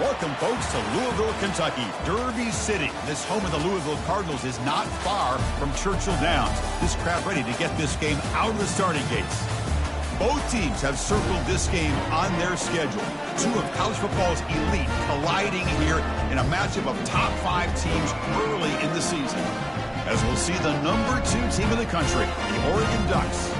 Welcome, folks, to Louisville, Kentucky, Derby City. This home of the Louisville Cardinals is not far from Churchill Downs. This crowd ready to get this game out of the starting gates. Both teams have circled this game on their schedule. Two of college football's elite colliding here in a matchup of top 5 teams early in the season. As we'll see the number 2 team in the country, the Oregon Ducks,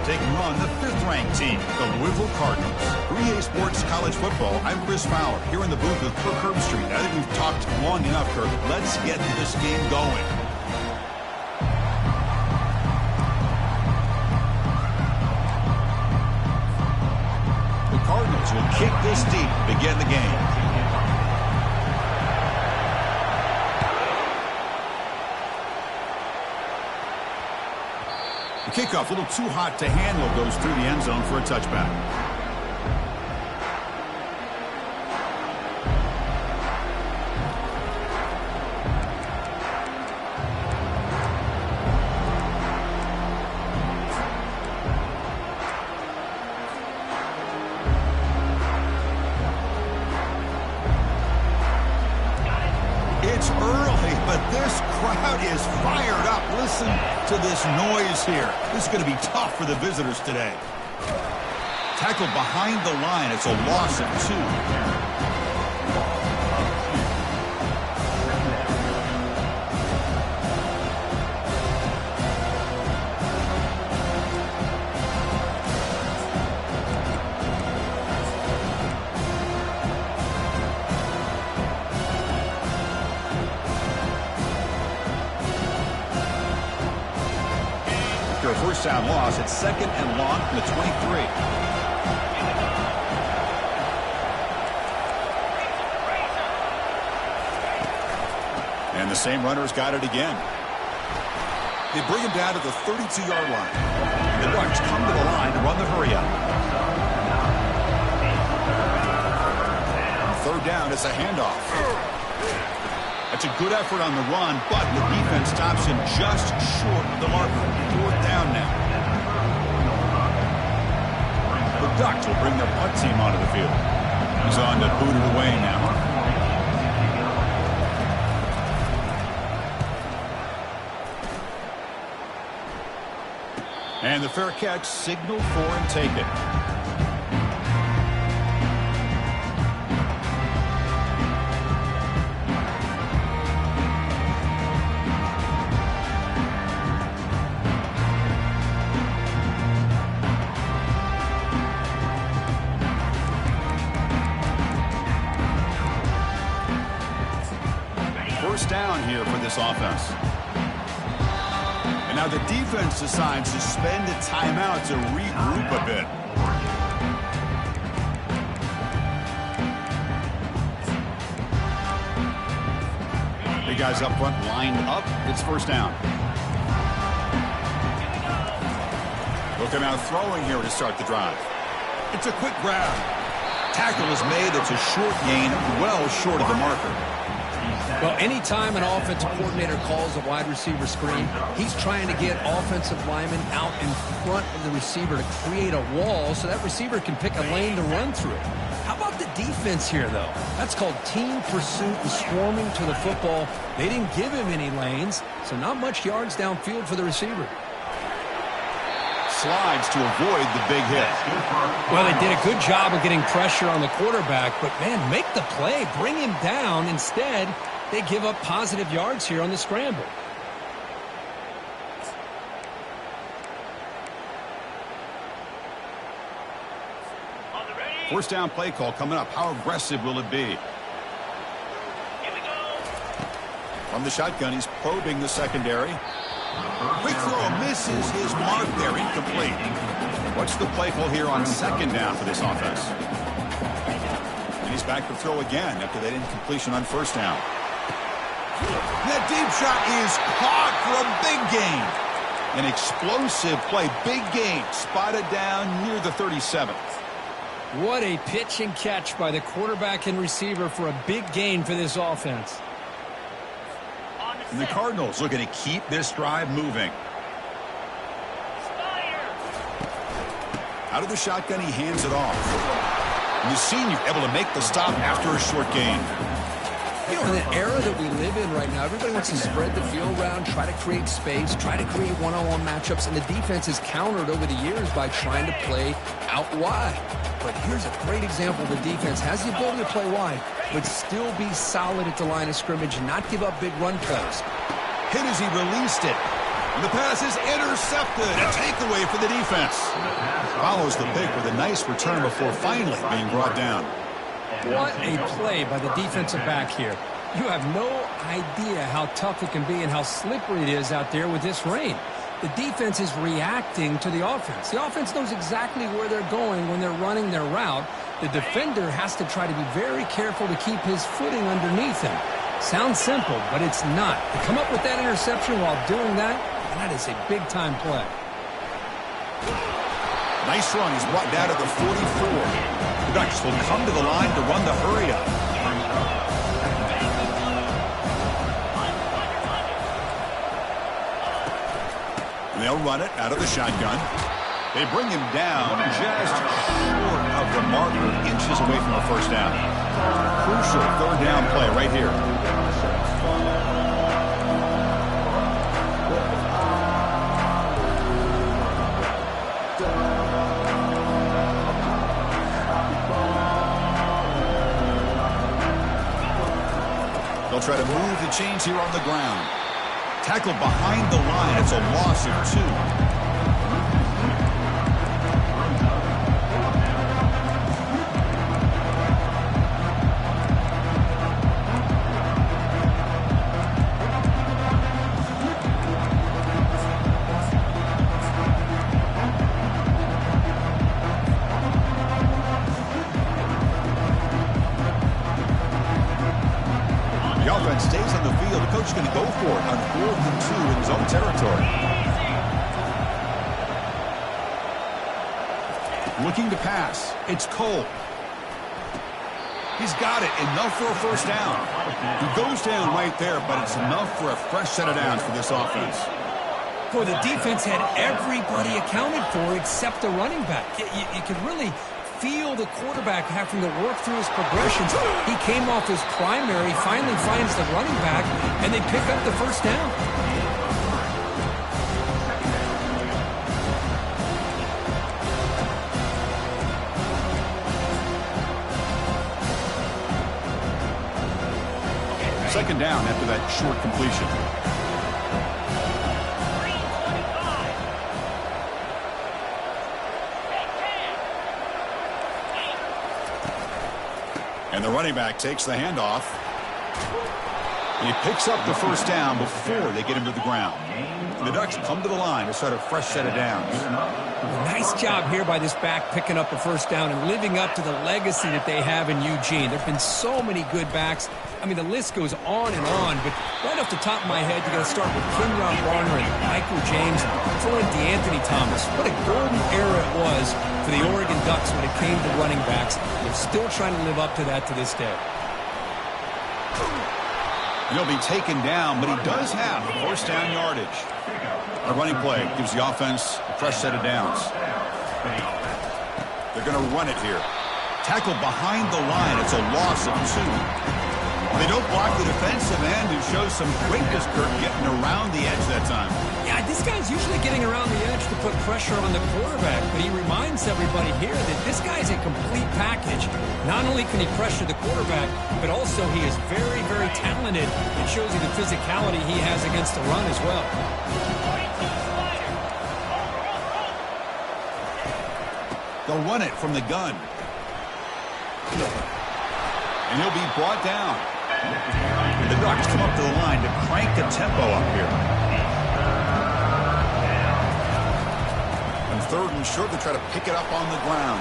taking on the 5th-ranked team, the Louisville Cardinals. 3A Sports College Football, I'm Chris Fowler, here in the booth with Kirk Herbstreit. I think we've talked long enough, Kirk. Let's get this game going. The Cardinals will kick this deep to begin the game. The kickoff, a little too hot to handle, goes through the end zone for a touchback. It's early, but this crowd is fired up. Listen to this noise here. This is going to be tough for the visitors today. Tackled behind the line. It's a loss of 2. After a first down loss, it's 2nd and long from the 23. And the same runner's got it again. They bring him down to the 32-yard line. The Ducks come to the line to run the hurry up. 3rd down, it's a handoff. That's a good effort on the run, but the defense stops him just short of the marker. 4th down now. The Ducks will bring their punt team onto the field. He's on to boot it away now. And the fair catch signaled for and taken. First down here for this offense. And now the defense decides to spend a timeout to regroup a bit. The guys up front lined up. It's first down. Looking out throwing here to start the drive. It's a quick grab. Tackle is made. It's a short gain, well short of the marker. Well, anytime an offensive coordinator calls a wide receiver screen, he's trying to get offensive linemen out in front of the receiver to create a wall so that receiver can pick a lane to run through. How about the defense here, though? That's called team pursuit and swarming to the football. They didn't give him any lanes, so not much yards downfield for the receiver. Slides to avoid the big hit. Well, they did a good job of getting pressure on the quarterback, but, man, make the play. Bring him down. Instead, they give up positive yards here on the scramble. First down play call coming up. How aggressive will it be? From the shotgun, he's probing the secondary. Quick throw misses his mark there. Incomplete. What's the play call here on 2nd down for this offense? And he's back to throw again after that incompletion on 1st down. That deep shot is caught for a big gain. An explosive play. Big gain. Spotted down near the 37th. What a pitch and catch by the quarterback and receiver for a big gain for this offense. And the Cardinals looking to keep this drive moving. Out of the shotgun, he hands it off. And the senior able to make the stop after a short gain. You know, in the era that we live in right now, everybody wants to spread the field around, try to create space, try to create one-on-one matchups, and the defense has countered over the years by trying to play out wide. But here's a great example. The defense has the ability to play wide, but still be solid at the line of scrimmage and not give up big run plays. Hit as he released it. And the pass is intercepted. A takeaway for the defense. Follows the pick with a nice return before finally being brought down. What a play by the defensive back here. You have no idea how tough it can be and how slippery it is out there with this rain. The defense is reacting to the offense. The offense knows exactly where they're going when they're running their route. The defender has to try to be very careful to keep his footing underneath him. Sounds simple, but it's not. To come up with that interception while doing that, that is a big-time play. Nice run. He's brought down to the 44. The Ducks will come to the line to run the hurry-up. And they'll run it out of the shotgun. They bring him down just short of the marker, inches away from a first down. Crucial third down play right here. They'll try to move the chains here on the ground. Tackled behind the line. It's a loss of 2. Stays on the field. The coach is going to go for it on 4th and 2 in his own territory. Looking to pass. It's Cole. He's got it. Enough for a first down. He goes down right there, but it's enough for a fresh set of downs for this offense. Boy, the defense had everybody accounted for except the running back. You could really feel the quarterback having to work through his progressions. He came off his primary, finally finds the running back, and they pick up the first down. Second down after that short completion. And the running back takes the handoff. And he picks up the first down before they get him to the ground. And the Ducks come to the line to start a fresh set of downs. Nice job here by this back picking up a first down and living up to the legacy that they have in Eugene. There have been so many good backs. I mean, the list goes on and on, but right off the top of my head, you got to start with Kenyon Barner and Michael James, throw in DeAnthony Thomas. What a golden era it was for the Oregon Ducks when it came to running backs. They're still trying to live up to that to this day. He'll be taken down, but he does have the first down yardage. A running play gives the offense a fresh set of downs. They're going to run it here. Tackled behind the line. It's a loss of 2. They don't block the defensive end, who shows some quickness, Kirk, getting around the edge that time. Yeah, this guy's usually getting around the edge to put pressure on the quarterback, but he reminds everybody here that this guy's a complete package. Not only can he pressure the quarterback, but also he is very, very talented. It shows you the physicality he has against the run as well. They'll run it from the gun. And he'll be brought down. The Ducks come up to the line to crank the tempo up here. And 3rd and short, they try to pick it up on the ground.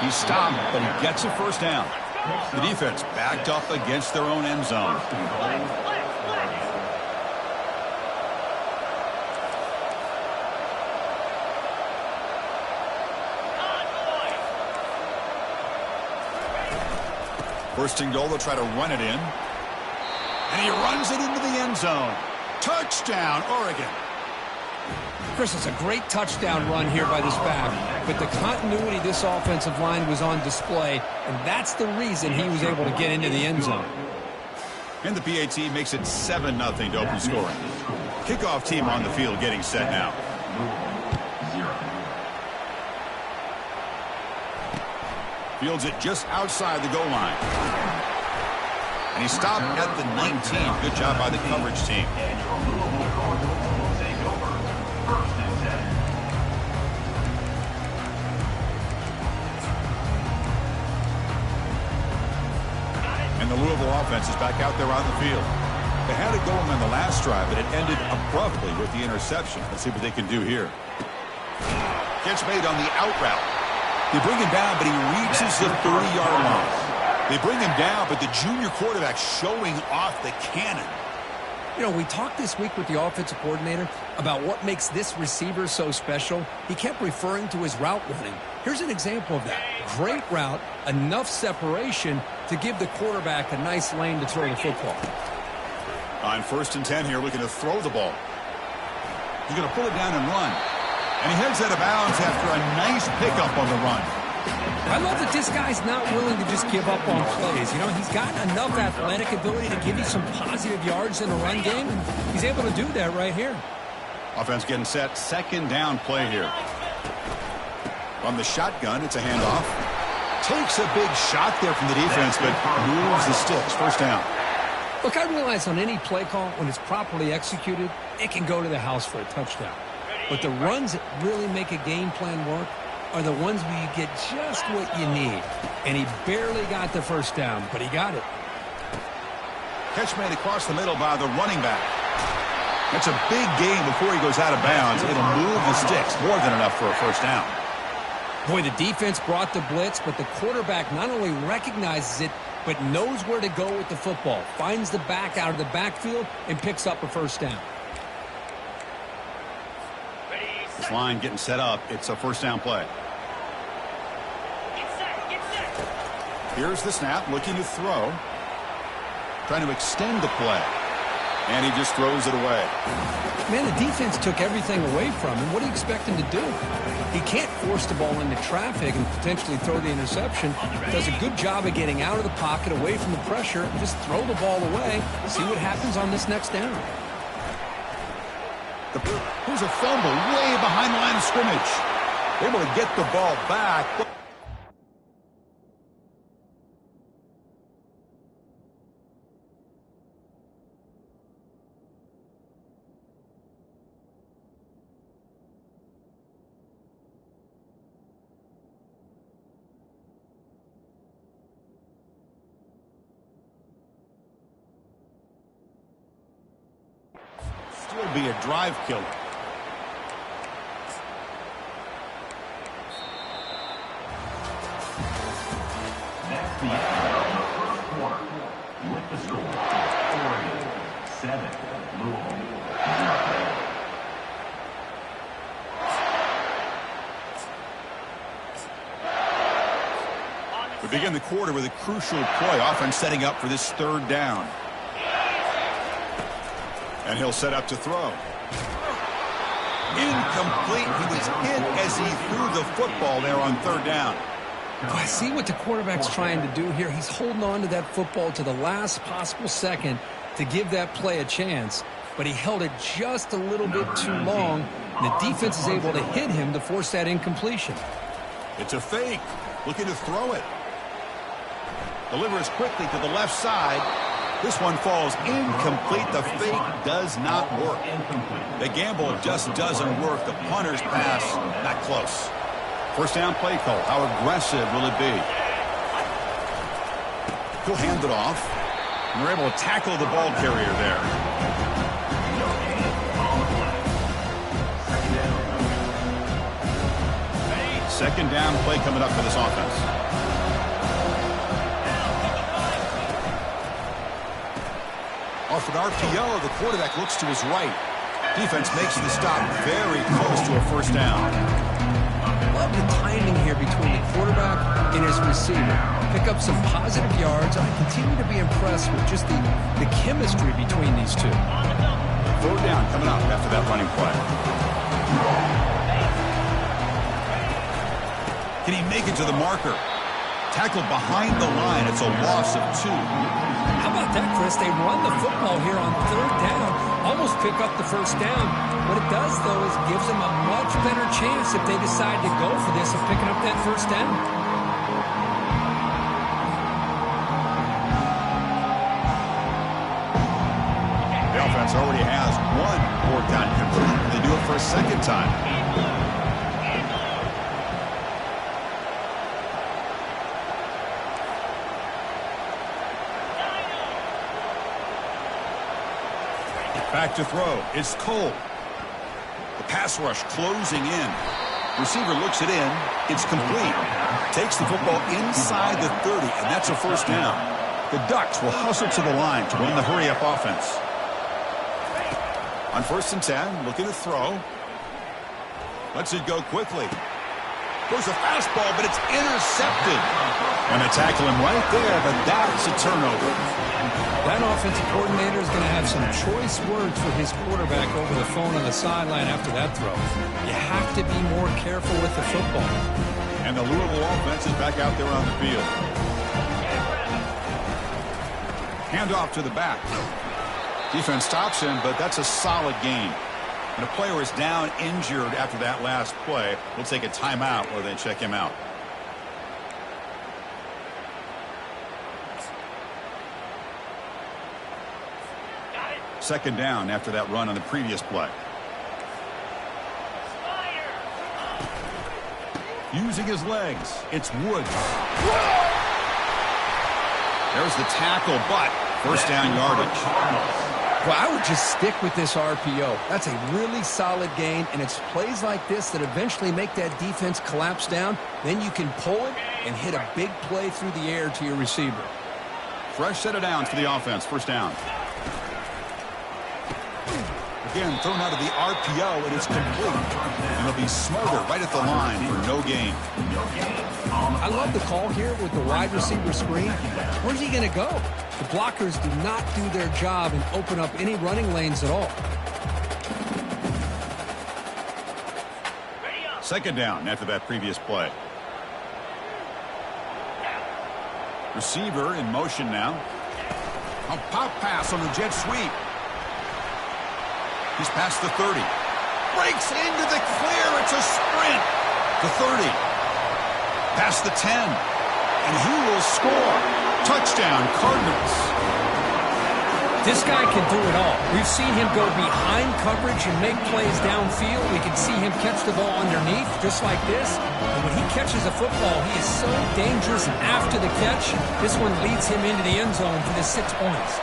He's stopped, but he gets a first down. The defense backed up against their own end zone. First and goal, they'll try to run it in. And he runs it into the end zone. Touchdown, Oregon. Chris, it's a great touchdown run here by this back, but the continuity of this offensive line was on display, and that's the reason he was able to get into the end zone. And the PAT makes it 7-0 to open scoring. Kickoff team on the field getting set now. Fields it just outside the goal line. And he stopped at the 19. Good job by the coverage team. And the Louisville offense is back out there on the field. They had it going on the last drive, but it ended abruptly with the interception. Let's see what they can do here. Catch made on the out route. They bring him down, but he reaches the 30-yard line. They bring him down, but the junior quarterback showing off the cannon. You know, we talked this week with the offensive coordinator about what makes this receiver so special. He kept referring to his route running. Here's an example of that. Great route, enough separation to give the quarterback a nice lane to throw the football. On 1st and 10 here, looking to throw the ball. He's going to pull it down and run. And he heads out of bounds after a nice pickup on the run. I love that this guy's not willing to just give up on plays. You know, he's got enough athletic ability to give you some positive yards in the run game, and he's able to do that right here. Offense getting set. 2nd down play here. On the shotgun, it's a handoff. Takes a big shot there from the defense, but moves the sticks. 1st down. Look, I realize on any play call, when it's properly executed, it can go to the house for a touchdown. But the runs that really make a game plan work are the ones where you get just what you need. And he barely got the 1st down, but he got it. Catch made across the middle by the running back. That's a big gain before he goes out of bounds. It'll move the sticks, more than enough for a 1st down. Boy, the defense brought the blitz, but the quarterback not only recognizes it, but knows where to go with the football. Finds the back out of the backfield and picks up a 1st down. This line getting set up. It's a 1st down play. Here's the snap, looking to throw. Trying to extend the play. And he just throws it away. Man, the defense took everything away from him. What do you expect him to do? He can't force the ball into traffic and potentially throw the interception. Does a good job of getting out of the pocket, away from the pressure, and just throw the ball away. See what happens on this next down. Here's a fumble way behind the line of scrimmage. Able to get the ball back. Still be a drive killer. That's the end of the 1st quarter. With the score, Oregon 7, Louisville 0. We begin the quarter with a crucial play. Offense setting up for this 3rd down. And he'll set up to throw. Incomplete. He was hit as he threw the football there on 3rd down. I see what the quarterback's trying to do here. He's holding on to that football to the last possible second to give that play a chance. But he held it just a little bit too long. And the defense is able to hit him to force that incompletion. It's a fake. Looking to throw it. Delivers quickly to the left side. This one falls incomplete. The fake does not work. The gamble just doesn't work. The punter's pass, not close. 1st down play call. How aggressive will it be? He'll hand it off. And they're able to tackle the ball carrier there. 2nd down play coming up for this offense. Off an RPO, the quarterback looks to his right. Defense makes the stop very close to a 1st down. Love the timing here between the quarterback and his receiver. Pick up some positive yards. I continue to be impressed with just the chemistry between these two. 3rd down coming up after that running play. Can he make it to the marker? Tackled behind the line. It's a loss of 2. How about that, Chris? They run the football here on 3rd down, almost pick up the 1st down. What it does, though, is gives them a much better chance if they decide to go for this of picking up that 1st down. The offense already has 1 4th down conversion. They do it for a 2nd time. Back to throw. It's Cole. The pass rush closing in. Receiver looks it in. It's complete. Takes the football inside the 30, and that's a 1st down. The Ducks will hustle to the line to run the hurry-up offense. On 1st and 10, looking to throw. Lets it go quickly. Goes a fastball, but it's intercepted. And they tackle him right there, but that's a turnover. That offensive coordinator is going to have some choice words for his quarterback over the phone on the sideline after that throw. You have to be more careful with the football. And the Louisville offense is back out there on the field. Handoff to the back. Defense stops him, but that's a solid gain. When a player is down injured after that last play, we'll take a timeout while they check him out. Second down after that run on the previous play. Using his legs, it's Woods. There's the tackle, but 1st down yardage. Well, I would just stick with this RPO. That's a really solid gain, and it's plays like this that eventually make that defense collapse down. Then you can pull it and hit a big play through the air to your receiver. Fresh set of downs for the offense. 1st down. Again, thrown out of the RPO, and it's complete. And they'll be smarter right at the line for no gain. I love the call here with the wide receiver screen. Where's he going to go? The blockers do not do their job and open up any running lanes at all. 2nd down after that previous play. Receiver in motion now. A pop pass on the jet sweep. He's past the 30. Breaks into the clear. It's a sprint. The 30. Past the 10. And he will score. Touchdown, Cardinals. This guy can do it all. We've seen him go behind coverage and make plays downfield. We can see him catch the ball underneath, just like this. And when he catches a football, he is so dangerous after the catch. This one leads him into the end zone for the 6 points.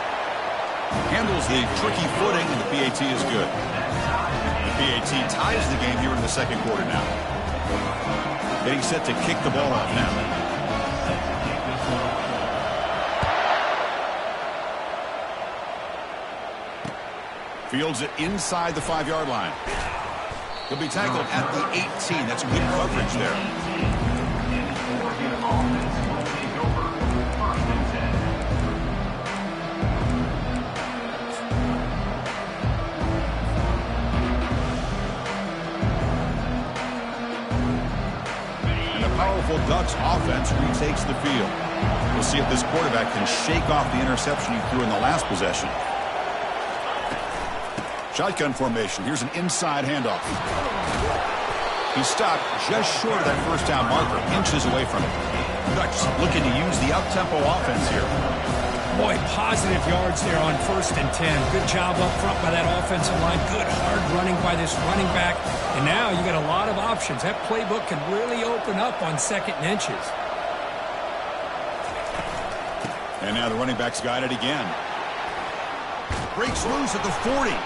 Handles the tricky footing, and the PAT is good. The PAT ties the game here in the 2nd quarter now. Getting set to kick the ball off now. Fields it inside the 5-yard line. He'll be tackled at the 18. That's good coverage there. Powerful Ducks offense retakes the field. We'll see if this quarterback can shake off the interception he threw in the last possession. Shotgun formation. Here's an inside handoff. He stopped just short of that 1st down marker, inches away from it. Ducks looking to use the up-tempo offense here. Boy, positive yards there on 1st and 10. Good job up front by that offensive line. Good hard running by this running back. And now you got a lot of options. That playbook can really open up on 2nd and inches. And now the running back's got it again. Breaks loose at the 40.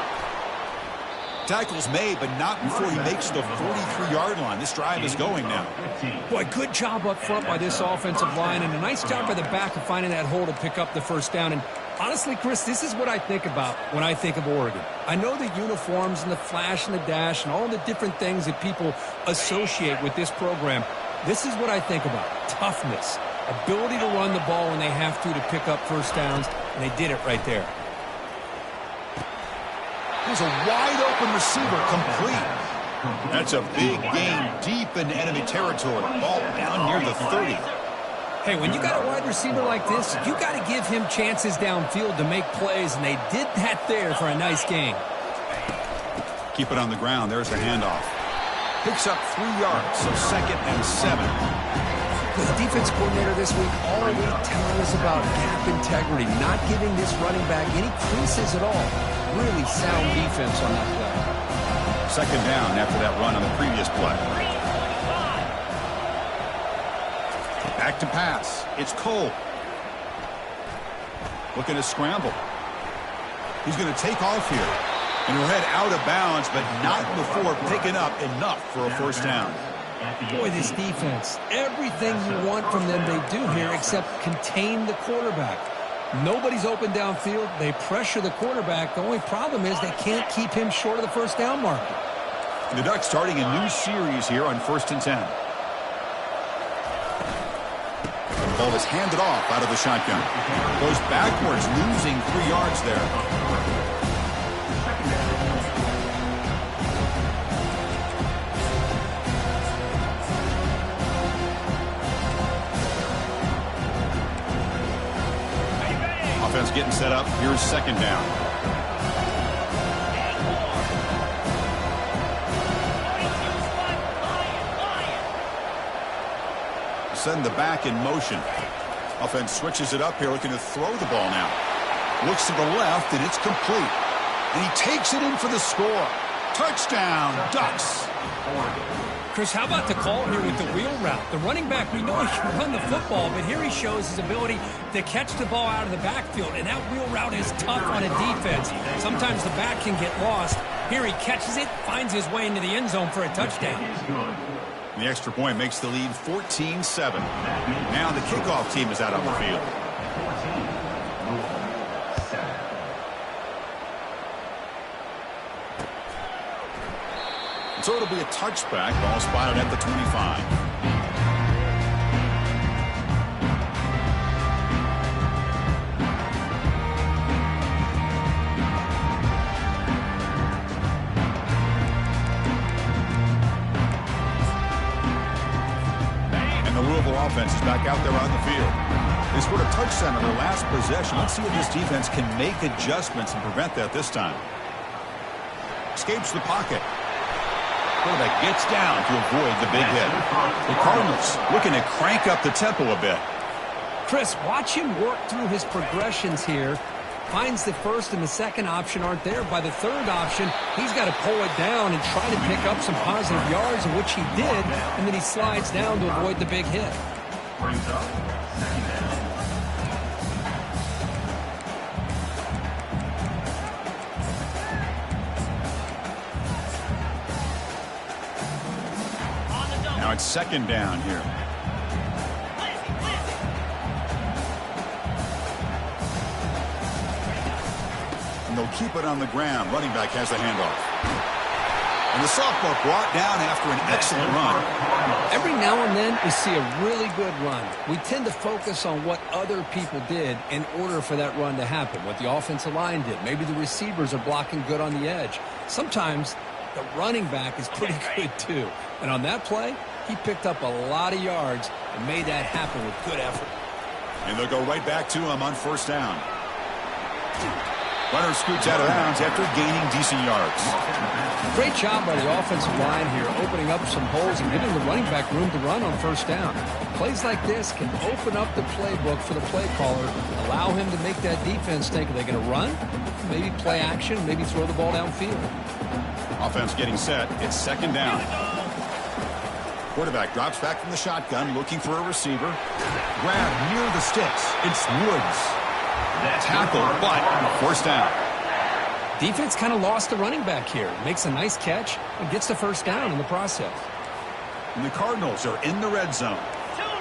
Tackle's made, but not before he makes the 43-yard line. This drive is going now. Boy, good job up front by this offensive line, and a nice job by the back of finding that hole to pick up the 1st down. And honestly, Chris, this is what I think about when I think of Oregon. I know the uniforms and the flash and the dash and all the different things that people associate with this program. This is what I think about. Toughness, ability to run the ball when they have to pick up 1st downs, and they did it right there. There's a wide-open receiver complete. That's a big gain deep in enemy territory. Ball down near the 30. Hey, when you got a wide receiver like this, you got to give him chances downfield to make plays, and they did that there for a nice gain. Keep it on the ground. There's the handoff. Picks up 3 yards, so 2nd and 7. The defense coordinator this week all week telling us about gap integrity, not giving this running back any creases at all. Really sound defense on that play. 2nd down after that run on the previous play. Back to pass. It's Cole. Looking to scramble. He's going to take off here. And he'll head out of bounds, but not before picking up enough for a 1st down. Boy, this defense, everything you want from them they do here except contain the quarterback. Nobody's open downfield. They pressure the quarterback. The only problem is they can't keep him short of the 1st down marker. The Ducks starting a new series here on 1st and 10. The ball is handed off out of the shotgun. Goes backwards, losing 3 yards there. Offense getting set up. Here's 2nd down. Send the back in motion. Offense switches it up here, looking to throw the ball now. Looks to the left, and it's complete. And he takes it in for the score. Touchdown, Ducks. Chris, how about the call here with the wheel route? The running back, we know he can run the football, but here he shows his ability to catch the ball out of the backfield, and that wheel route is tough on a defense. Sometimes the back can get lost. Here he catches it, finds his way into the end zone for a touchdown. The extra point makes the lead 14-7. Now the kickoff team is out on the field. So it'll be a touchback. Ball spotted at the 25. And the Louisville offense is back out there on the field. They scored a touchdown on their last possession. Let's see if this defense can make adjustments and prevent that this time. Escapes the pocket. Quarterback gets down to avoid the big hit. The Cardinals looking to crank up the tempo a bit. Chris, watch him work through his progressions here. Finds the 1st and the 2nd option aren't there. By the 3rd option, he's got to pull it down and try to pick up some positive yards, which he did, and then he slides down to avoid the big hit. Brings up 2nd down. Now it's 2nd down here. And they'll keep it on the ground. Running back has the handoff. And the sophomore brought down after an excellent run. Every now and then we see a really good run. We tend to focus on what other people did in order for that run to happen, what the offensive line did. Maybe the receivers are blocking good on the edge. Sometimes the running back is pretty good too. And on that play, he picked up a lot of yards and made that happen with good effort. And they'll go right back to him on 1st down. Runner scoots out of bounds after gaining decent yards. Great job by the offensive line here, opening up some holes and giving the running back room to run on 1st down. Plays like this can open up the playbook for the play caller, allow him to make that defense think, are they going to run? Maybe play action, maybe throw the ball downfield. Offense getting set. It's 2nd down. Quarterback drops back from the shotgun, looking for a receiver. Grab near the sticks. It's Woods. Tackle, but 1st down. Defense kind of lost the running back here. Makes a nice catch and gets the 1st down in the process. And the Cardinals are in the red zone.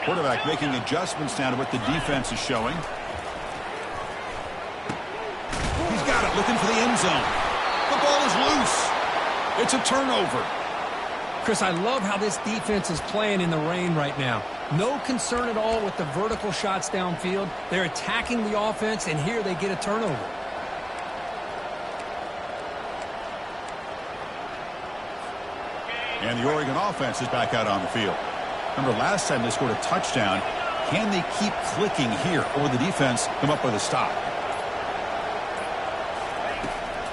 Quarterback making adjustments now to what the defense is showing. He's got it, looking for the end zone. The ball is loose. It's a turnover. Chris, I love how this defense is playing in the rain right now. No concern at all with the vertical shots downfield. They're attacking the offense, and here they get a turnover. And the Oregon offense is back out on the field. Remember, last time they scored a touchdown. Can they keep clicking here, or will the defense come up with a stop?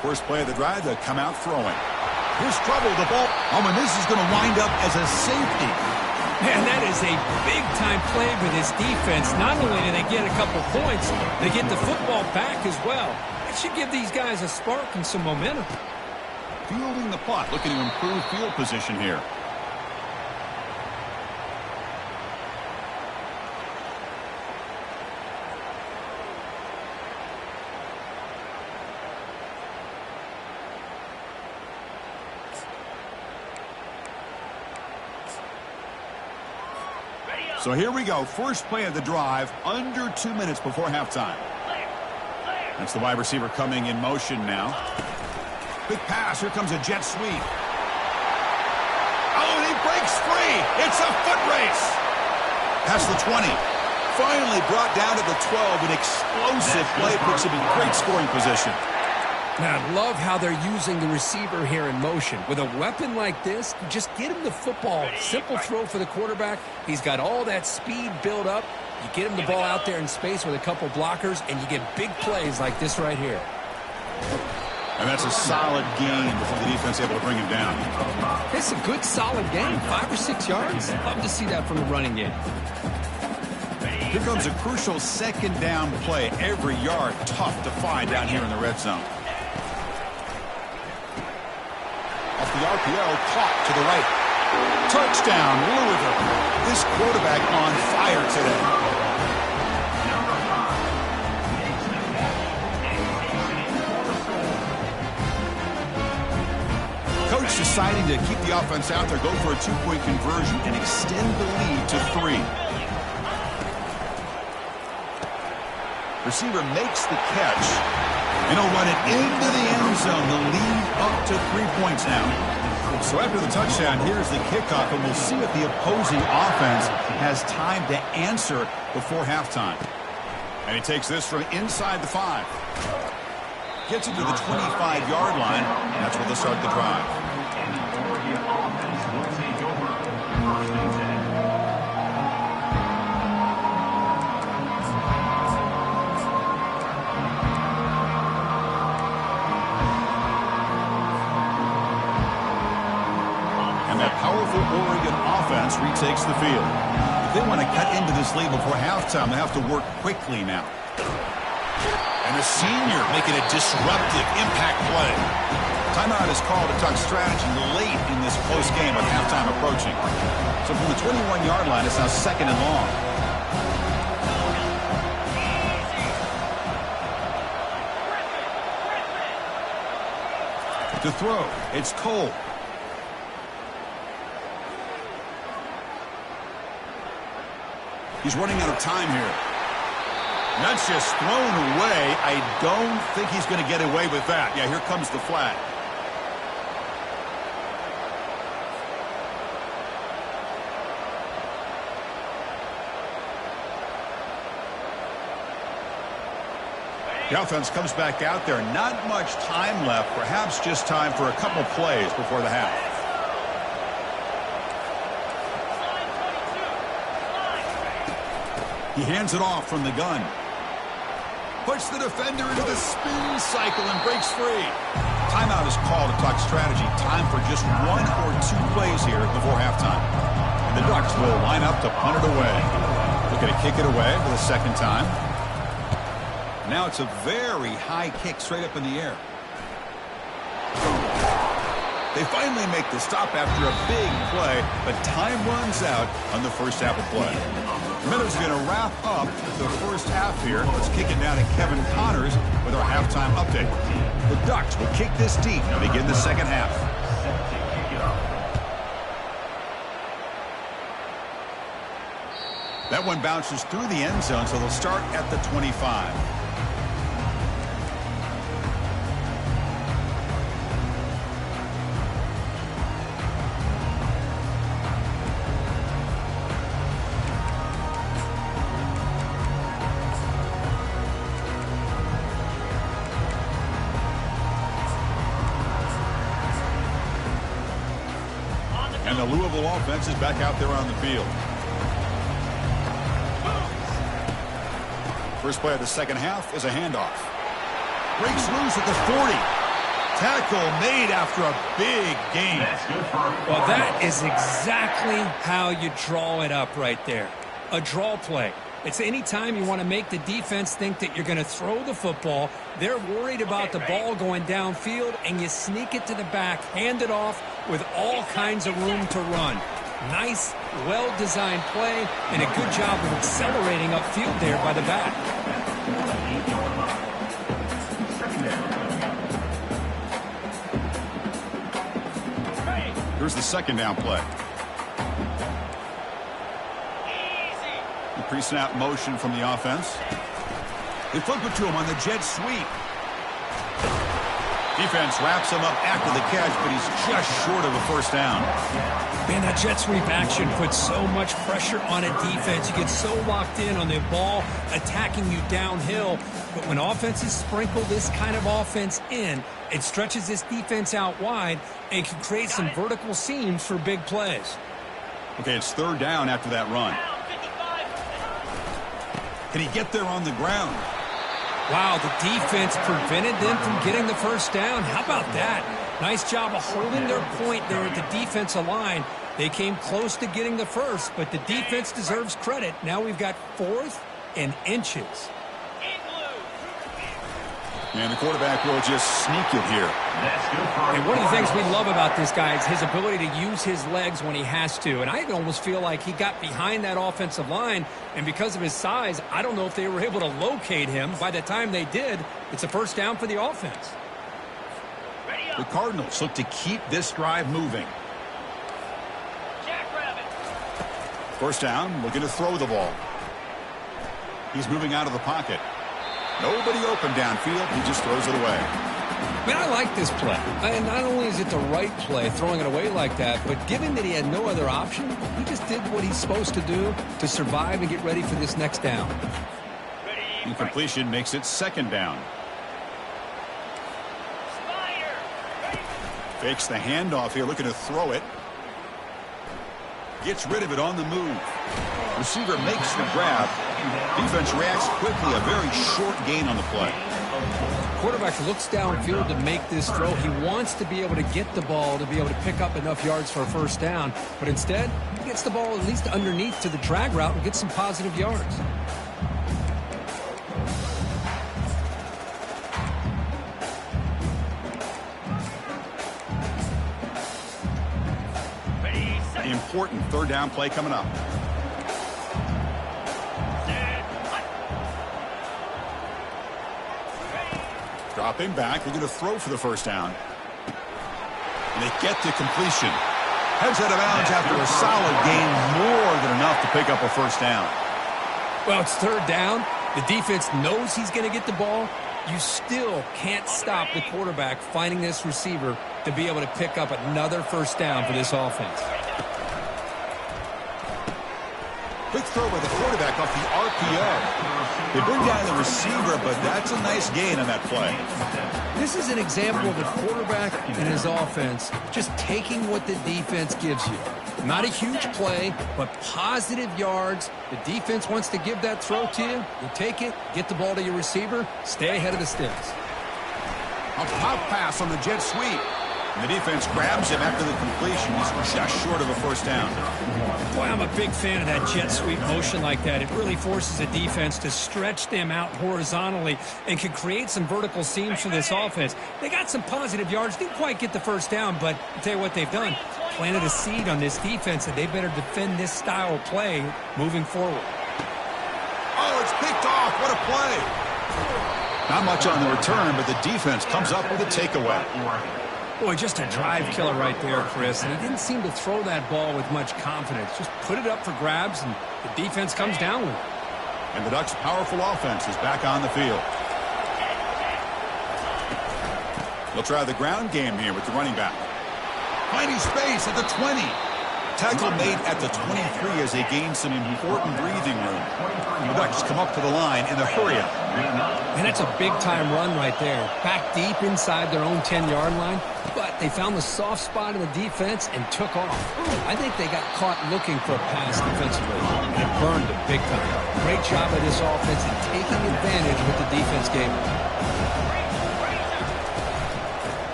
First play of the drive, they come out throwing. Here's trouble. The ball. Oh, and this is going to wind up as a safety. Man, that is a big-time play for this defense. Not only do they get a couple points, they get the football back as well. It should give these guys a spark and some momentum. Fielding the punt, looking to improve field position here. So here we go. First play of the drive, under 2 minutes before halftime. That's the wide receiver coming in motion now. Big pass. Here comes a jet sweep. Oh, and he breaks free. It's a foot race. Past the 20. Finally brought down to the 12. An explosive play puts him in great scoring position. Now, I love how they're using the receiver here in motion. With a weapon like this, you just get him the football. Simple throw for the quarterback. He's got all that speed built up. You get him the ball out there in space with a couple blockers, and you get big plays like this right here. And that's a solid gain before the defense able to bring him down. It's a good, solid gain. 5 or 6 yards. Love to see that from the running game. Here comes a crucial second down play. Every yard tough to find down here in the red zone. Off the RPO, caught to the right. Touchdown, Louisville. This quarterback on fire today. Coach deciding to keep the offense out there, go for a 2-point conversion, and extend the lead to 3. Receiver makes the catch, and he'll run it into the end zone. The lead up to 3 points now. So after the touchdown, here's the kickoff, and we'll see if the opposing offense has time to answer before halftime. And he takes this from inside the 5. Gets it to the 25-yard line, and that's where they'll start the drive. And that powerful Oregon offense retakes the field. If they want to cut into this lead before halftime, they have to work quickly now. And the senior making a disruptive impact play. Timeout is called to talk strategy late in this close game with halftime approaching. So from the 21-yard line, it's now 2nd and long. To throw, it's Cole. He's running out of time here. And that's just thrown away. I don't think he's going to get away with that. Yeah, here comes the flag. The offense comes back out there. Not much time left. Perhaps just time for a couple plays before the half. He hands it off from the gun. Puts the defender into the spin cycle and breaks free. Timeout is called to talk strategy. Time for just 1 or 2 plays here before halftime. And the Ducks will line up to punt it away. Looking to kick it away for the 2nd time. Now it's a very high kick straight up in the air. They finally make the stop after a big play, but time runs out on the first half of play. Miller's going to wrap up the first half here. Let's kick it down to Kevin Connors with our halftime update. The Ducks will kick this deep to begin the second half. That one bounces through the end zone, so they'll start at the 25. the Louisville offense is back out there on the field. First play of the second half is a handoff. Breaks loose at the 40. Tackle made after a big gain. Well, that is exactly how you draw it up right there. A draw play. It's any time you want to make the defense think that you're going to throw the football. They're worried about the ball going downfield, and you sneak it to the back, hand it off with all kinds of room to run. Nice, well-designed play, and a good job of accelerating upfield there by the back. Here's the second down play. The pre-snap motion from the offense. They flip it to him on the jet sweep. Defense wraps him up after the catch, but he's just short of a first down. Man, that jet sweep action puts so much pressure on a defense. You get so locked in on the ball attacking you downhill. But when offenses sprinkle this kind of offense in, it stretches this defense out wide and can create some vertical seams for big plays. Okay, it's third down after that run. Can he get there on the ground? Wow, the defense prevented them from getting the first down. How about that? Nice job of holding their point there at the defensive line. They came close to getting the first, but the defense deserves credit. Now we've got 4th and inches. And the quarterback will just sneak it here. And one of the things we love about this guy is his ability to use his legs when he has to. And I almost feel like he got behind that offensive line, and because of his size, I don't know if they were able to locate him. By the time they did, it's a first down for the offense. The Cardinals look to keep this drive moving. First down, looking to throw the ball. He's moving out of the pocket. Nobody open downfield. He just throws it away. Man, I like this play. And not only is it the right play, throwing it away like that, but given that he had no other option, he just did what he's supposed to do to survive and get ready for this next down. Incompletion makes it second down. Fakes the handoff here, looking to throw it. Gets rid of it on the move. Receiver makes the grab. Defense reacts quickly. A very short gain on the play. Quarterback looks downfield to make this throw. He wants to be able to get the ball to be able to pick up enough yards for a first down. But instead, he gets the ball at least underneath to the drag route and gets some positive yards. Important third down play coming up. Dropping back, they're going to throw for the first down. And they get to completion. Heads out of bounds after a solid gain, more than enough to pick up a first down. Well, it's third down. The defense knows he's going to get the ball. You still can't stop the quarterback finding this receiver to be able to pick up another first down for this offense. Quick throw by the quarterback off the RPO. They bring down the receiver, but that's a nice gain on that play. This is an example of a quarterback and his offense just taking what the defense gives you. Not a huge play, but positive yards. The defense wants to give that throw to you. You take it, get the ball to your receiver, stay ahead of the sticks. A pop pass on the jet sweep. And the defense grabs him after the completion. He's just short of a first down. Boy, I'm a big fan of that jet sweep motion like that. It really forces a defense to stretch them out horizontally and can create some vertical seams for this offense. They got some positive yards. Didn't quite get the first down, but I'll tell you what they've done. Planted a seed on this defense, and they better defend this style of play moving forward. Oh, it's picked off. What a play. Not much on the return, but the defense comes up with a takeaway. Boy, just a drive killer right there, Chris. And he didn't seem to throw that ball with much confidence. Just put it up for grabs, and the defense comes down with it. And the Ducks' powerful offense is back on the field. They'll try the ground game here with the running back. Finding space at the 20. Tackle made at the 23 as they gain some important breathing room. The Ducks come up to the line in a hurry-up. And that's a big-time run right there. Back deep inside their own 10-yard line. But They found the soft spot in the defense and took off. I think they got caught looking for a pass defensively and burned them big time. Great job by this offense in taking advantage with the defense game.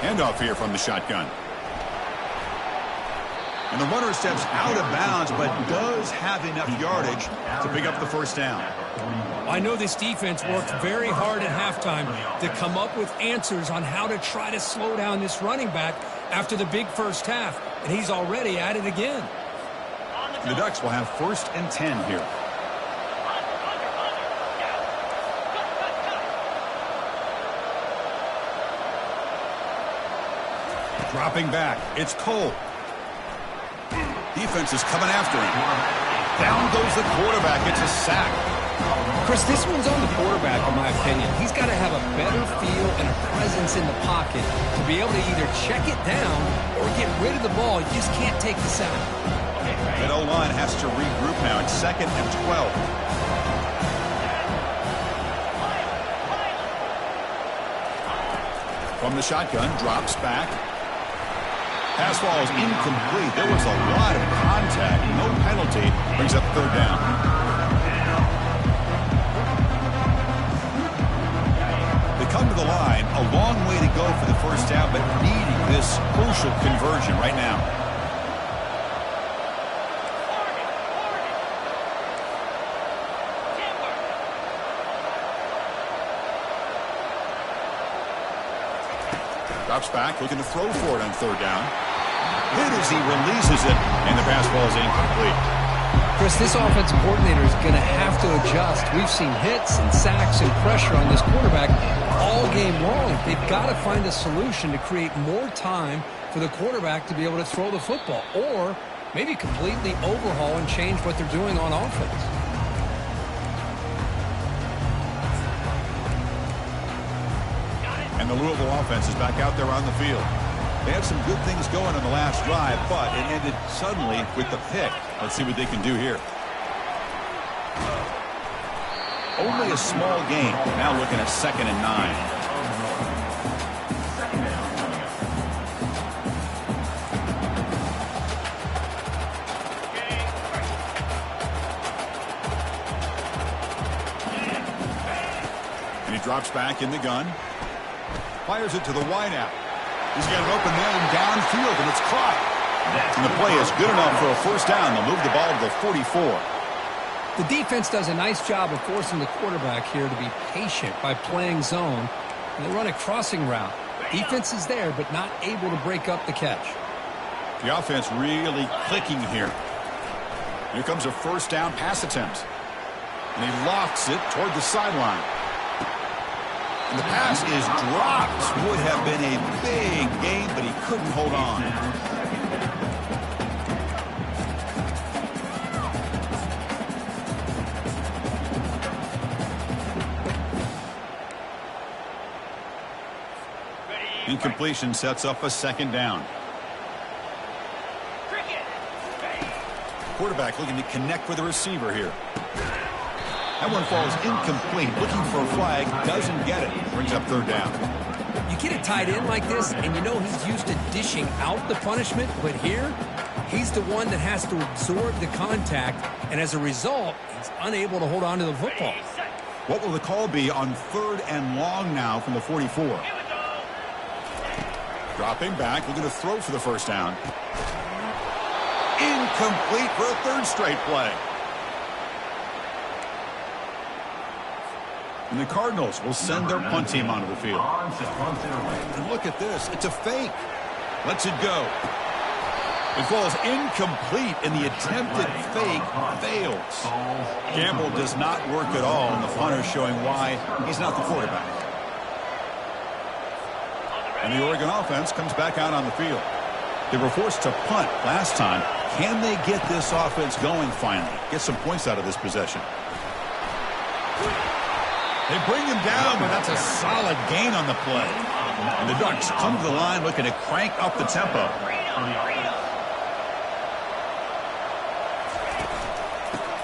Handoff here from the shotgun. And the runner steps out of bounds, but does have enough yardage to pick up the first down. I know this defense worked very hard at halftime to come up with answers on how to try to slow down this running back after the big first half, and he's already at it again. The Ducks will have 1st and 10 here. Dropping back, it's Cole. Defense is coming after him. Down goes the quarterback. It's a sack. Chris, this one's on the quarterback, in my opinion. He's got to have a better feel and a presence in the pocket to be able to either check it down or get rid of the ball. You just can't take the sack. That O-line has to regroup now. It's 2nd and 12. From the shotgun, drops back. Pass ball is incomplete. There was a lot of contact. No penalty. Brings up 3rd down. They come to the line. A long way to go for the first down, but needing this crucial conversion right now. Drops back, looking to throw for it on 3rd down. Hit as he releases it, and the pass ball is incomplete. Chris, this offensive coordinator is going to have to adjust. We've seen hits and sacks and pressure on this quarterback all game long. They've got to find a solution to create more time for the quarterback to be able to throw the football, or maybe completely overhaul and change what they're doing on offense. And the Louisville offense is back out there on the field. They had some good things going on the last drive, but it ended suddenly with the pick. Let's see what they can do here. Only a small gain. Now looking at 2nd and 9. And he drops back in the gun. Fires it to the wideout. He's got an open man downfield, and it's caught. And the play is good enough for a first down. They'll move the ball to the 44. The defense does a nice job of forcing the quarterback here to be patient by playing zone. And they run a crossing route. Defense is there, but not able to break up the catch. The offense really clicking here. Here comes a first down pass attempt. And he lofts it toward the sideline. And the pass is dropped. Would have been a big gain, but he couldn't hold on. Incompletion sets up a 2nd down. Quarterback looking to connect with the receiver here. That one falls incomplete. Looking for a flag. Doesn't get it. Brings up 3rd down. You get a tight end like this, and you know he's used to dishing out the punishment, but here, he's the one that has to absorb the contact, and as a result, he's unable to hold on to the football. What will the call be on 3rd and long now from the 44? Dropping back, looking to throw for the first down. Incomplete for a 3rd straight play. And the Cardinals will send their punt team onto the field. And look at this. It's a fake. Lets it go. It falls incomplete, and the attempted fake fails. Gamble does not work at all, and the punter showing why he's not the quarterback. And the Oregon offense comes back out on the field. They were forced to punt last time. Can they get this offense going finally? Get some points out of this possession. They bring him down, but that's a solid gain on the play. And the Ducks come to the line looking to crank up the tempo.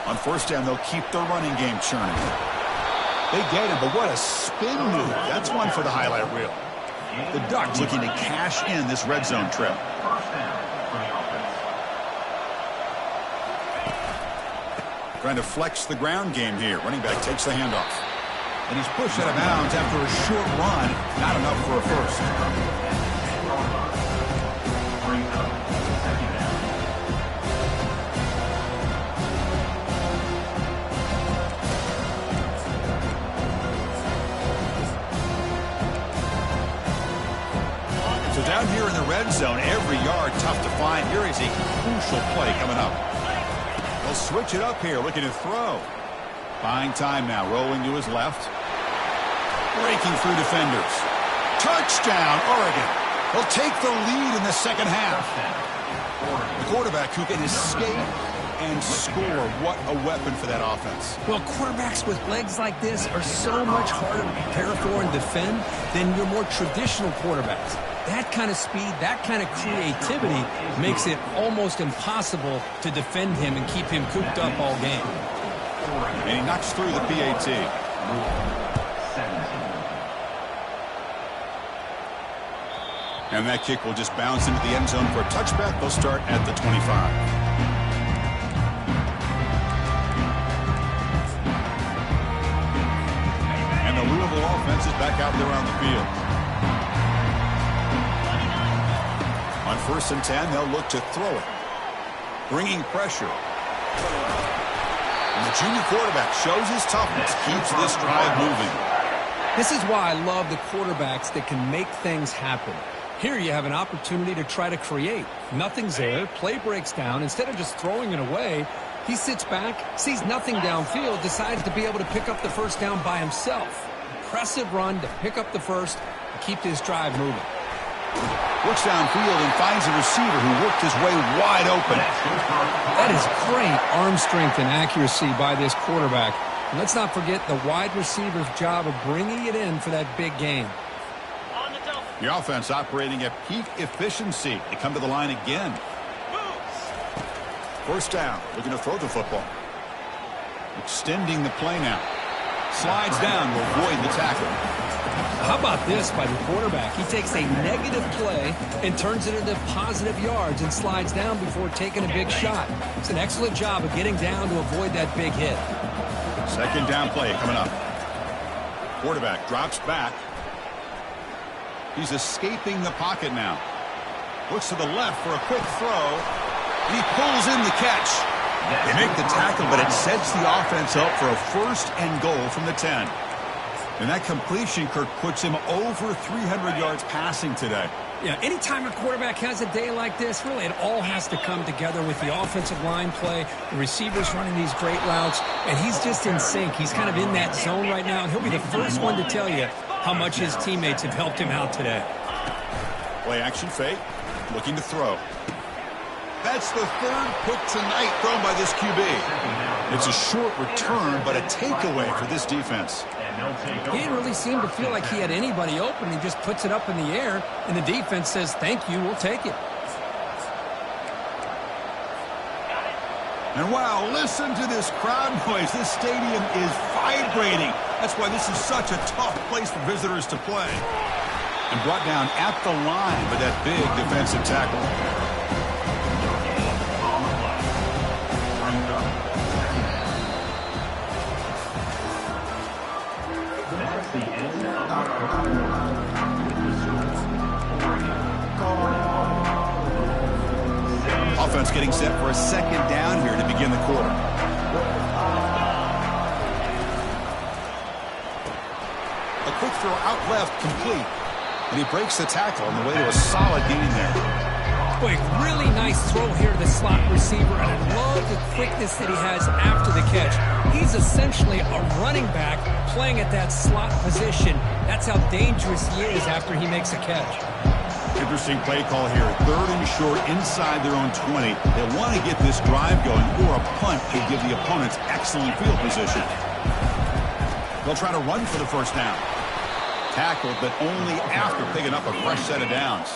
On first down, they'll keep their running game churning. They get him, but what a spin move. That's one for the highlight reel. The Ducks looking to cash in this red zone trip. First down for the offense. Trying to flex the ground game here. Running back takes the handoff. And he's pushed out of bounds after a short run. Not enough for a first. Brings up second down. So down here in the red zone, every yard tough to find. Here is a crucial play coming up. They'll switch it up here, looking to throw. Buying time now, rolling to his left. Breaking through defenders. Touchdown, Oregon. They'll take the lead in the second half. The quarterback who can escape and score. What a weapon for that offense. Well, quarterbacks with legs like this are so much harder to prepare for and defend than your more traditional quarterbacks. That kind of speed, that kind of creativity makes it almost impossible to defend him and keep him cooped up all game. And he knocks through the PAT. And that kick will just bounce into the end zone for a touchback. They'll start at the 25. And the Louisville offense is back out there on the field. On 1st and 10, they'll look to throw it. Bringing pressure. And the junior quarterback shows his toughness, keeps this drive moving. This is why I love the quarterbacks that can make things happen. Here you have an opportunity to try to create. Nothing's there. Play breaks down. Instead of just throwing it away, he sits back, sees nothing downfield, decides to be able to pick up the first down by himself. Impressive run to pick up the first and keep this drive moving. Looks downfield and finds a receiver who worked his way wide open. That is great arm strength and accuracy by this quarterback. And let's not forget the wide receiver's job of bringing it in for that big gain. The offense operating at peak efficiency. They come to the line again. First down, looking to throw the football. Extending the play now. Slides down to avoid the tackle. How about this by the quarterback? He takes a negative play and turns it into positive yards and slides down before taking a big shot. It's an excellent job of getting down to avoid that big hit. Second down play coming up. Quarterback drops back. He's escaping the pocket now. Looks to the left for a quick throw. And he pulls in the catch. They make the tackle, but it sets the offense up for a 1st and goal from the 10. And that completion, Kirk, puts him over 300 yards passing today. Yeah, anytime a quarterback has a day like this, really it all has to come together with the offensive line play, the receivers running these great routes, and he's just in sync. He's kind of in that zone right now, and he'll be the first one to tell you how much his teammates have helped him out today. Play action fake, looking to throw. That's the 3rd pick tonight thrown by this QB. It's a short return, but a takeaway for this defense. He didn't really seem to feel like he had anybody open. He just puts it up in the air, and the defense says, thank you, we'll take it. And wow, listen to this crowd noise. This stadium is vibrating. That's why this is such a tough place for visitors to play. And brought down at the line by that big defensive tackle. Offense getting set for a second down here to begin the quarter. A quick throw out left, complete. And he breaks the tackle on the way to a solid gain there. Boy, really nice throw here to the slot receiver, and I love the quickness that he has after the catch. He's essentially a running back playing at that slot position. That's how dangerous he is after he makes a catch. Interesting play call here. 3rd and short inside their own 20. They want to get this drive going, or a punt could give the opponents excellent field position. They'll try to run for the first down. Tackled, but only after picking up a fresh set of downs.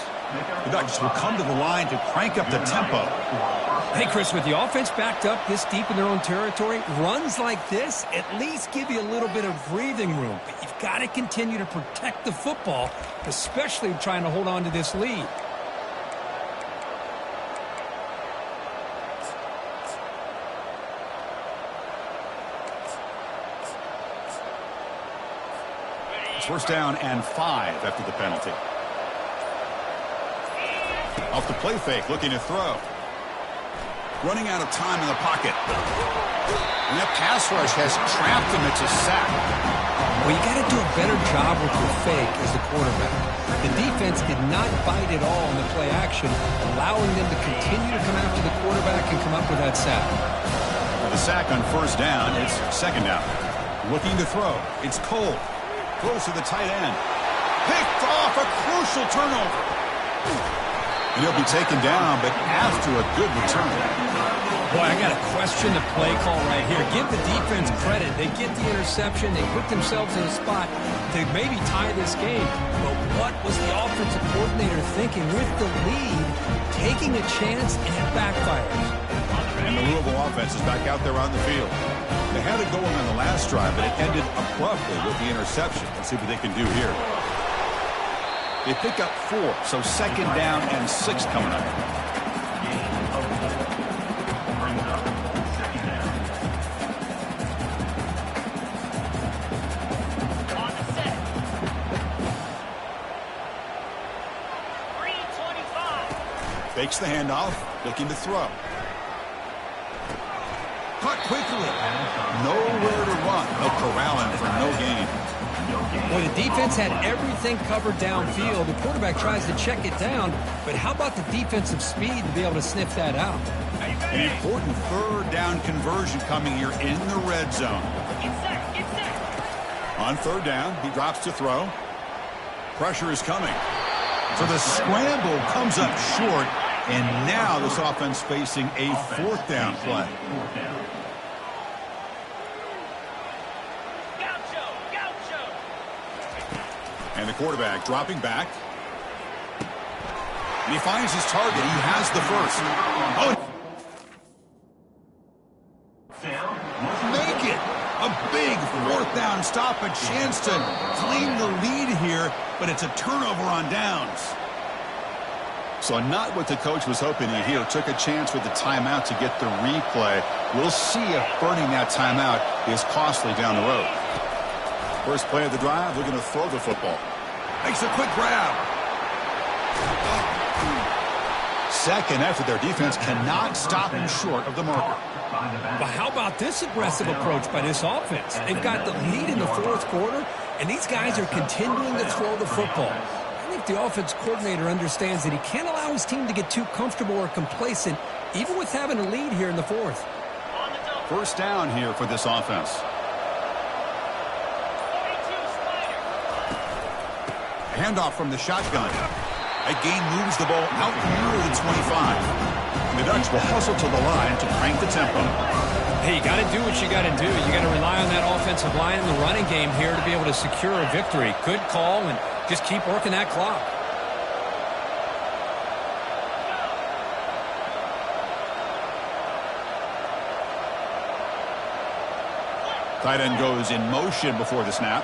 The Ducks will come to the line to crank up the tempo. Hey, Chris, with the offense backed up this deep in their own territory, runs like this at least give you a little bit of breathing room. But you've got to continue to protect the football, especially trying to hold on to this lead. It's first down and 5 after the penalty. Off the play fake, looking to throw. Running out of time in the pocket. And that pass rush has trapped him. It's a sack. Well, you got to do a better job with your fake as the quarterback. The defense did not bite at all in the play action, allowing them to continue to come after the quarterback and come up with that sack. With a sack on first down, it's second down. Looking to throw. It's Cole. Throws to the tight end. Picked off, a crucial turnover. And he'll be taken down, but after a good return. Boy, I got to question the play call right here. Give the defense credit. They get the interception. They put themselves in a spot to maybe tie this game. But what was the offensive coordinator thinking with the lead, taking a chance, and it backfires? And the Louisville offense is back out there on the field. They had it going on the last drive, but it ended abruptly with the interception. Let's see what they can do here. They pick up 4, so second down and 6 coming up. On the set. 3:25. Fakes the handoff, looking to throw. Caught quickly. Nowhere to run. No corralling for no gain. Well, the defense had everything covered downfield. The quarterback tries to check it down, but how about the defensive speed to be able to sniff that out? An important third down conversion coming here in the red zone. Get set. Get set. On third down, he drops to throw. Pressure is coming. So the scramble comes up short, and now this offense facing a fourth down play. And the quarterback dropping back. And he finds his target. He has the first. Oh, make it. A big fourth down stop. A chance to claim the lead here, but it's a turnover on downs. So not what the coach was hoping to hear. Took a chance with the timeout to get the replay. We'll see if burning that timeout is costly down the road. First play of the drive, looking to throw the football. Makes a quick grab. Second effort, their defense cannot stop him short of the marker. But how about this aggressive approach by this offense? They've got the lead in the fourth quarter, and these guys are continuing to throw the football. I think the offense coordinator understands that he can't allow his team to get too comfortable or complacent, even with having a lead here in the fourth. First down here for this offense. Handoff from the shotgun. That gain moves the ball out near the 25. And the Ducks will hustle to the line to crank the tempo. Hey, you got to do what you got to do. You got to rely on that offensive line in the running game here to be able to secure a victory. Good call, and just keep working that clock. Tight end goes in motion before the snap.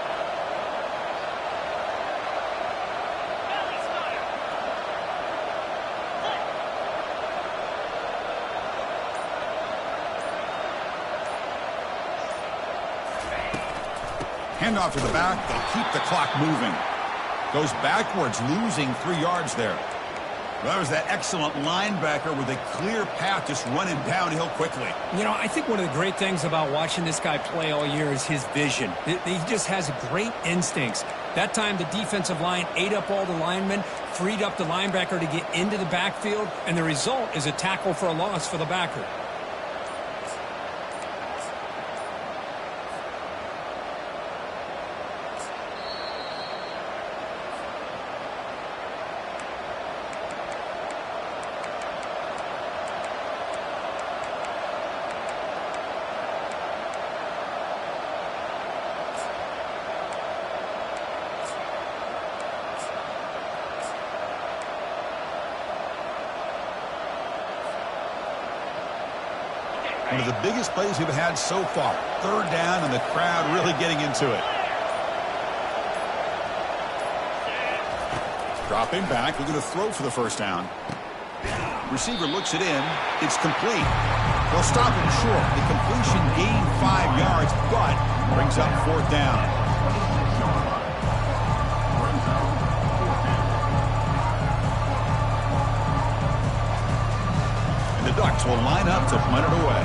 Handoff to the back. They'll keep the clock moving. Goes backwards, losing 3 yards there. Well, that was that excellent linebacker with a clear path, just running downhill quickly. You know, I think one of the great things about watching this guy play all year is his vision. He just has great instincts. That time, the defensive line ate up all the linemen, freed up the linebacker to get into the backfield, and the result is a tackle for a loss for the backer. One of the biggest plays we've had so far. Third down and the crowd really getting into it. Dropping back, looking to throw for the first down. Receiver looks it in. It's complete. They'll stop him short. The completion gained 5 yards, but brings up 4th down. And the Ducks will line up to punt it away.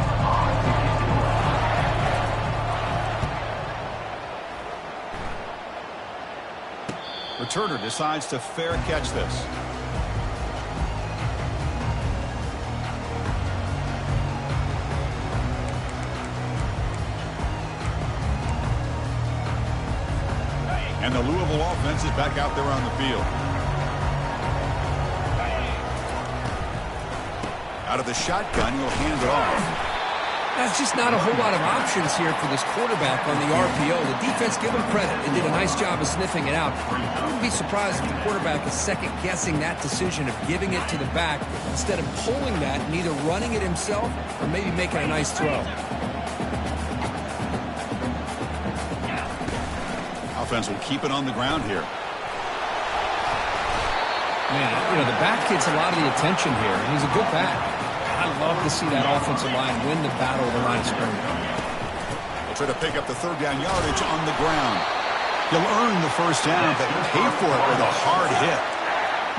Returner decides to fair catch this. And the Louisville offense is back out there on the field. Out of the shotgun, he'll hand it off. There's just not a whole lot of options here for this quarterback on the RPO. The defense, give him credit. They did a nice job of sniffing it out. I wouldn't be surprised if the quarterback is second-guessing that decision of giving it to the back instead of pulling that and either running it himself or maybe making a nice throw. Offense will keep it on the ground here. Man, the back gets a lot of the attention here. He's a good back. I love to see that offensive line win the battle of the line of scrimmage. They'll try to pick up the 3rd down yardage on the ground. He'll earn the first down, but pay for it with a hard hit.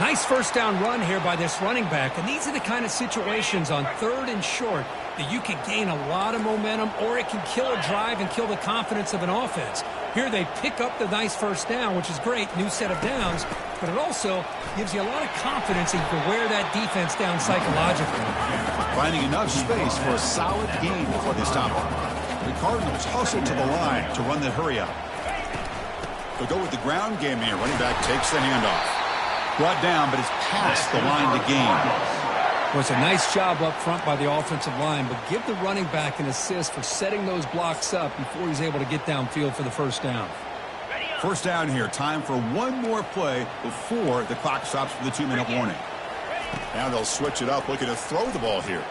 Nice first down run here by this running back. And these are the kind of situations on 3rd and short that you can gain a lot of momentum, or it can kill a drive and kill the confidence of an offense. Here they pick up the nice first down, which is great, new set of downs, but it also gives you a lot of confidence that you can wear that defense down psychologically. Finding enough space for a solid gain before they stop it. The Cardinals hustle to the line to run the hurry up. They'll go with the ground game here. Running back takes the handoff. Brought down, but it's past the line to gain. Well, it's a nice job up front by the offensive line, but give the running back an assist for setting those blocks up before he's able to get downfield for the first down. First down here. Time for one more play before the clock stops for the 2-minute warning. Now they'll switch it up, looking to throw the ball here.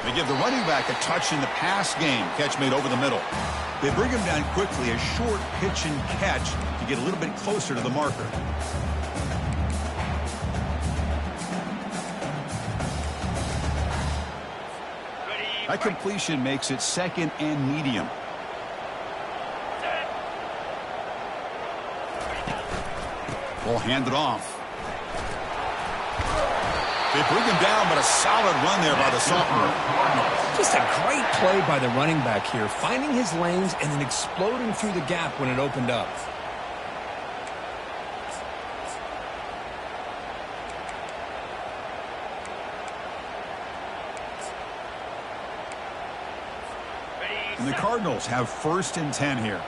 They give the running back a touch in the pass game. Catch made over the middle. They bring him down quickly, a short pitch and catch to get a little bit closer to the marker. That completion makes it 2nd and medium. We'll hand it off. They bring him down, but a solid run there by the sophomore. Just a great play by the running back here, finding his lanes and then exploding through the gap when it opened up. And the Cardinals have 1st and 10 here.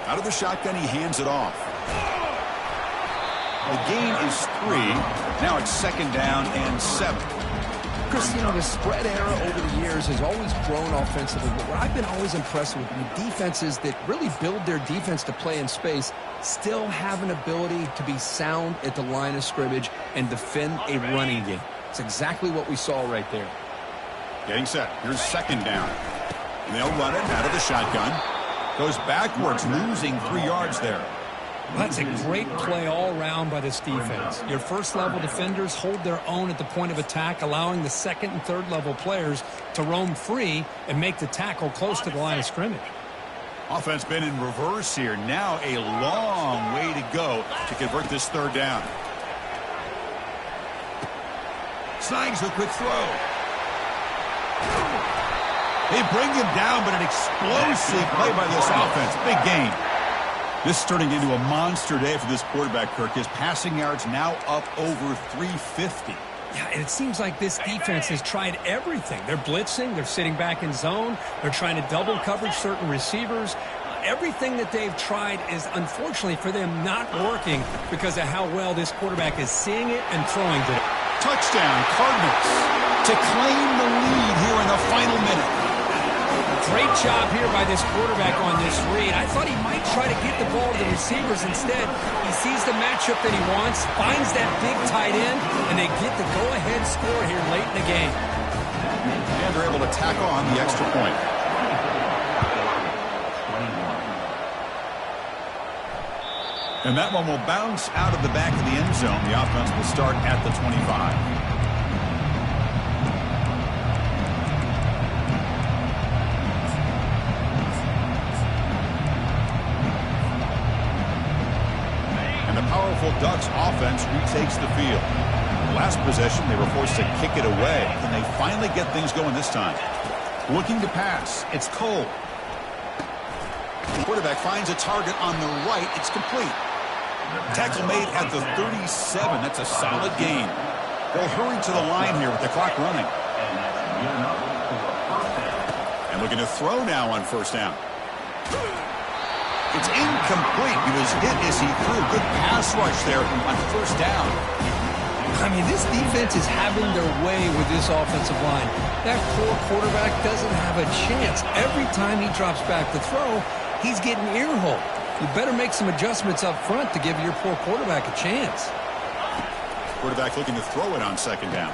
Out of the shotgun, he hands it off. The gain is 3. Now it's 2nd down and 7. Chris, the spread era over the years has always grown offensively, but what I've been always impressed with the defenses that really build their defense to play in space still have an ability to be sound at the line of scrimmage and defend a running game. It's exactly what we saw right there. Getting set. Here's 2nd down. And they'll run it out of the shotgun. Goes backwards, losing 3 yards there. Well, that's a great play all around by this defense. Your first-level defenders hold their own at the point of attack, allowing the 2nd and 3rd level players to roam free and make the tackle close to the line of scrimmage. Offense been in reverse here. Now a long way to go to convert this 3rd down. Snags a quick throw. They bring him down, but an explosive play by this offense. Big gain. This is turning into a monster day for this quarterback, Kirk. His passing yards now up over 350. Yeah, and it seems like this defense has tried everything. They're blitzing. They're sitting back in zone. They're trying to double coverage certain receivers. Everything that they've tried is, unfortunately for them, not working because of how well this quarterback is seeing it and throwing to it. Touchdown, Cardinals, to claim the lead here in the final minute. Great job here by this quarterback on this read. I thought he might try to get the ball to the receivers. Instead, he sees the matchup that he wants, finds that big tight end, and they get the go-ahead score here late in the game. And they're able to tack on the extra point. And that one will bounce out of the back of the end zone. The offense will start at the 25. Powerful Ducks offense retakes the field. Last possession, they were forced to kick it away. Can they finally get things going this time? Looking to pass. It's Cole. The quarterback finds a target on the right. It's complete. Tackle made at the 37. That's a solid gain. They'll hurry to the line here with the clock running. And looking to throw now on first down. It's incomplete. He was hit as he threw. Good pass rush there on first down. I mean, this defense is having their way with this offensive line. That poor quarterback doesn't have a chance. Every time he drops back to throw, he's getting earholed. You better make some adjustments up front to give your poor quarterback a chance. Quarterback looking to throw it on second down.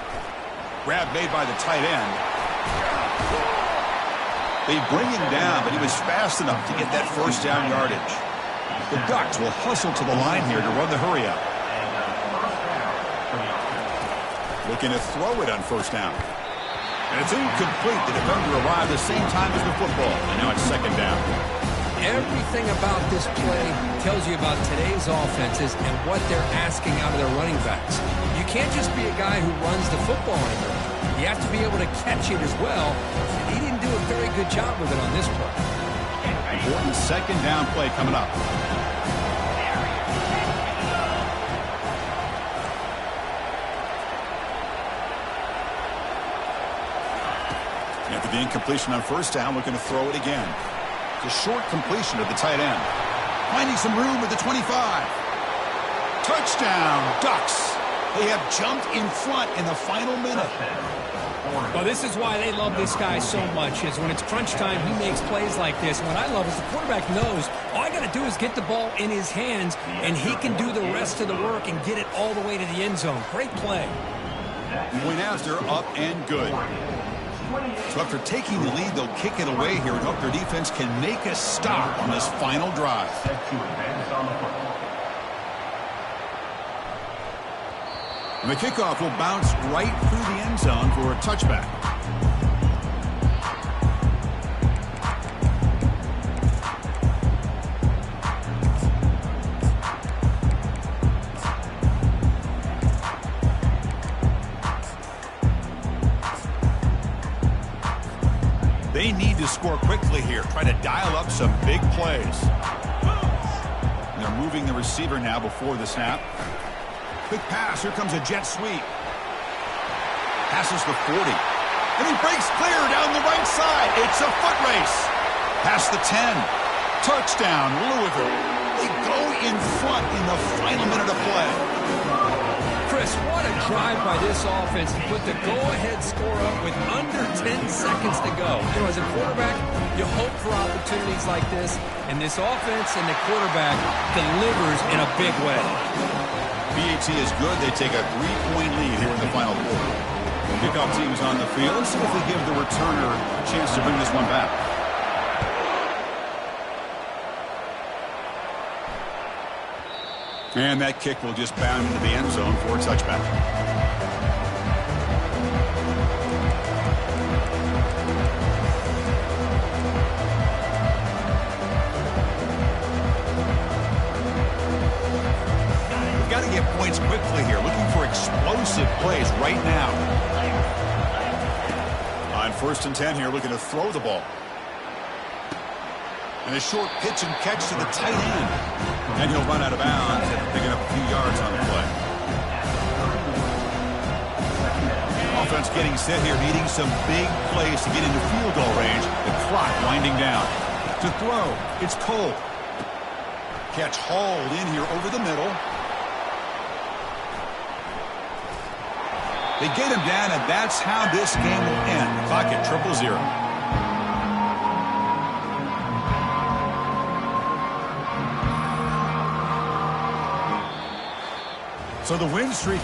Grab made by the tight end. They bring him down, but he was fast enough to get that first down yardage. The Ducks will hustle to the line here to run the hurry up. Looking to throw it on first down. And it's incomplete. The defender arrived the same time as the football. And now it's second down. Everything about this play tells you about today's offenses and what they're asking out of their running backs. You can't just be a guy who runs the football anymore. You have to be able to catch it as well. And he didn't do a very good job with it on this play. Important second down play coming up. After the incompletion on first down, looking to throw it again. It's a short completion to the tight end. Finding some room at the 25. Touchdown, Ducks. They have jumped in front in the final minute. Well, this is why they love this guy so much, is when it's crunch time, he makes plays like this. And what I love is the quarterback knows all I got to do is get the ball in his hands, and he can do the rest of the work and get it all the way to the end zone. Great play. Point after, up and good. So after taking the lead, they'll kick it away here and hope their defense can make a stop on this final drive. And the kickoff will bounce right through the end zone for a touchback. They need to score quickly here. Try to dial up some big plays. And they're moving the receiver now before the snap. Quick pass. Here comes a jet sweep. Passes the 40. And he breaks clear down the right side. It's a foot race. Past the 10. Touchdown, Louisville. They go in front in the final minute of play. Chris, what a drive by this offense to put the go-ahead score up with under 10 seconds to go. You know, as a quarterback, you hope for opportunities like this, and this offense and the quarterback delivers in a big way. BAT is good. They take a 3-point lead here in the final quarter. Kickoff team is on the field. Let's see if they give the returner a chance to bring this one back. And that kick will just bound into the end zone for a touchback. We've got to get points quickly here. Looking for explosive plays right now. On 1st and 10 here, looking to throw the ball. And a short pitch and catch to the tight end. And he'll run out of bounds, picking up a few yards on the play. Offense getting set here, needing some big plays to get into field goal range. The clock winding down. To throw, it's Cole. Catch hauled in here over the middle. They get him down, and that's how this game will end. The clock at 0-0. So the win streak